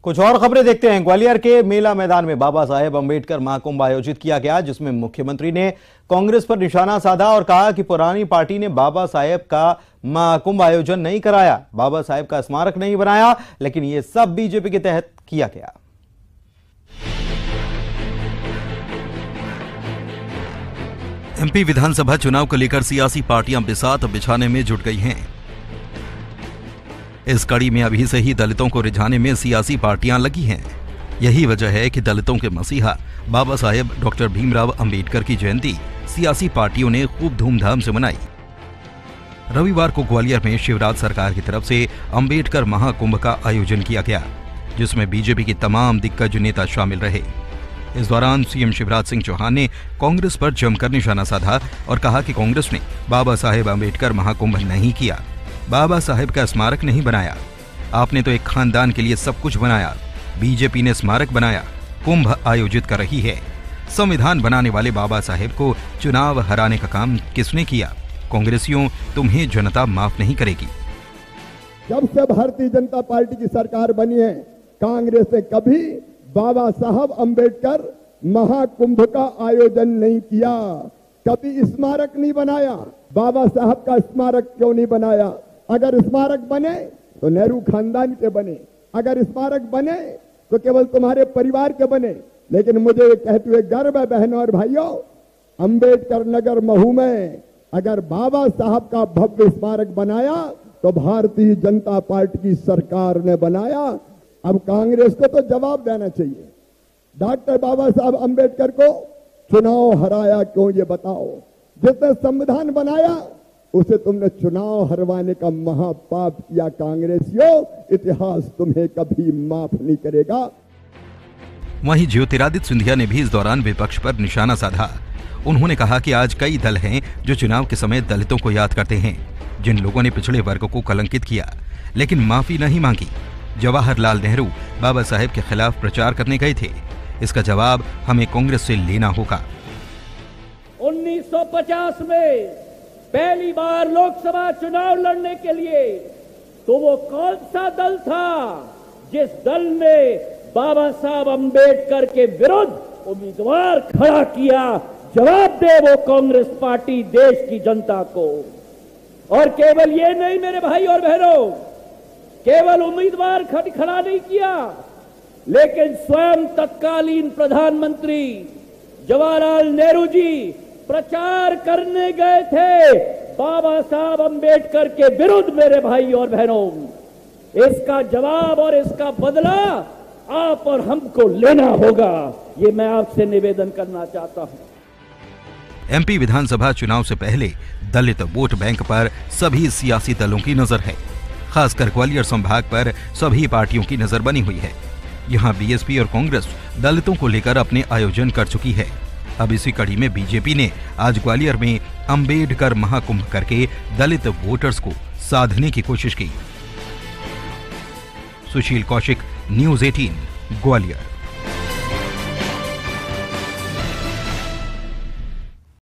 कुछ और खबरें देखते हैं। ग्वालियर के मेला मैदान में बाबा साहेब अंबेडकर महाकुंभ आयोजित किया गया, जिसमें मुख्यमंत्री ने कांग्रेस पर निशाना साधा और कहा कि पुरानी पार्टी ने बाबा साहेब का महाकुंभ आयोजन नहीं कराया, बाबा साहेब का स्मारक नहीं बनाया, लेकिन ये सब बीजेपी के तहत किया गया। एमपी विधानसभा चुनाव को लेकर सियासी पार्टियां बिसात बिछाने में जुट गई हैं। इस कड़ी में अभी से ही दलितों को रिझाने में सियासी पार्टियां लगी हैं। यही वजह है कि दलितों के मसीहा बाबा साहेब डॉक्टर भीमराव अंबेडकर की जयंती सियासी पार्टियों ने खूब धूमधाम से मनाई। रविवार को ग्वालियर में शिवराज सरकार की तरफ से अंबेडकर महाकुंभ का आयोजन किया गया, जिसमें बीजेपी के तमाम दिग्गज नेता शामिल रहे। इस दौरान सीएम शिवराज सिंह चौहान ने कांग्रेस पर जमकर निशाना साधा और कहा कि कांग्रेस ने बाबा साहेब अंबेडकर महाकुंभ नहीं किया, बाबा साहेब का स्मारक नहीं बनाया। आपने तो एक खानदान के लिए सब कुछ बनाया, बीजेपी ने स्मारक बनाया, कुंभ आयोजित कर रही है। संविधान बनाने वाले बाबा साहेब को चुनाव हराने का काम किसने किया? कांग्रेसियों, तुम्हें जनता माफ नहीं करेगी। जब से भारतीय जनता पार्टी की सरकार बनी है, कांग्रेस ने कभी बाबा साहब अंबेडकर महाकुंभ का आयोजन नहीं किया, कभी स्मारक नहीं बनाया। बाबा साहब का स्मारक क्यों नहीं बनाया? अगर स्मारक बने तो नेहरू खानदान के बने, अगर स्मारक बने तो केवल तुम्हारे परिवार के बने। लेकिन मुझे ये कहते हुए गर्व है बहनों और भाइयों, अंबेडकर नगर महू में अगर बाबा साहब का भव्य स्मारक बनाया तो भारतीय जनता पार्टी की सरकार ने बनाया। अब कांग्रेस को तो जवाब देना चाहिए। डॉक्टर बाबा साहब अंबेडकर को चुनाव हराया क्यों, ये बताओ। जिसने संविधान बनाया उसे तुमने चुनाव हरवाने का महापाप किया। कांग्रेसियों, इतिहास तुम्हें कभी माफ नहीं करेगा। वहीं ज्योतिरादित्य सिंधिया ने भी इस दौरान विपक्ष पर निशाना साधा। उन्होंने कहा कि आज कई दल हैं जो चुनाव के समय दलितों को याद करते हैं, जिन लोगों ने पिछड़े वर्ग को कलंकित किया लेकिन माफी नहीं मांगी। जवाहरलाल नेहरू बाबा साहेब के खिलाफ प्रचार करने गए थे, इसका जवाब हमें कांग्रेस से लेना होगा। 1950 में पहली बार लोकसभा चुनाव लड़ने के लिए तो वो कौन सा दल था जिस दल ने बाबा साहब अंबेडकर के विरुद्ध उम्मीदवार खड़ा किया? जवाब दे वो कांग्रेस पार्टी देश की जनता को। और केवल ये नहीं मेरे भाई और बहनों, केवल उम्मीदवार खड़ा नहीं किया, लेकिन स्वयं तत्कालीन प्रधानमंत्री जवाहरलाल नेहरू जी प्रचार करने गए थे बाबा साहब अंबेडकर के विरुद्ध। मेरे भाई और बहनों, इसका जवाब और इसका बदला आप और हमको लेना होगा, ये मैं आपसे निवेदन करना चाहता हूं। एमपी विधानसभा चुनाव से पहले दलित वोट बैंक पर सभी सियासी दलों की नजर है। खासकर ग्वालियर संभाग पर सभी पार्टियों की नजर बनी हुई है। यहाँ बीएसपी और कांग्रेस दलितों को लेकर अपने आयोजन कर चुकी है। अब इसी कड़ी में बीजेपी ने आज ग्वालियर में अंबेडकर महाकुंभ करके दलित वोटर्स को साधने की कोशिश की। सुशील कौशिक, न्यूज़ 18, ग्वालियर।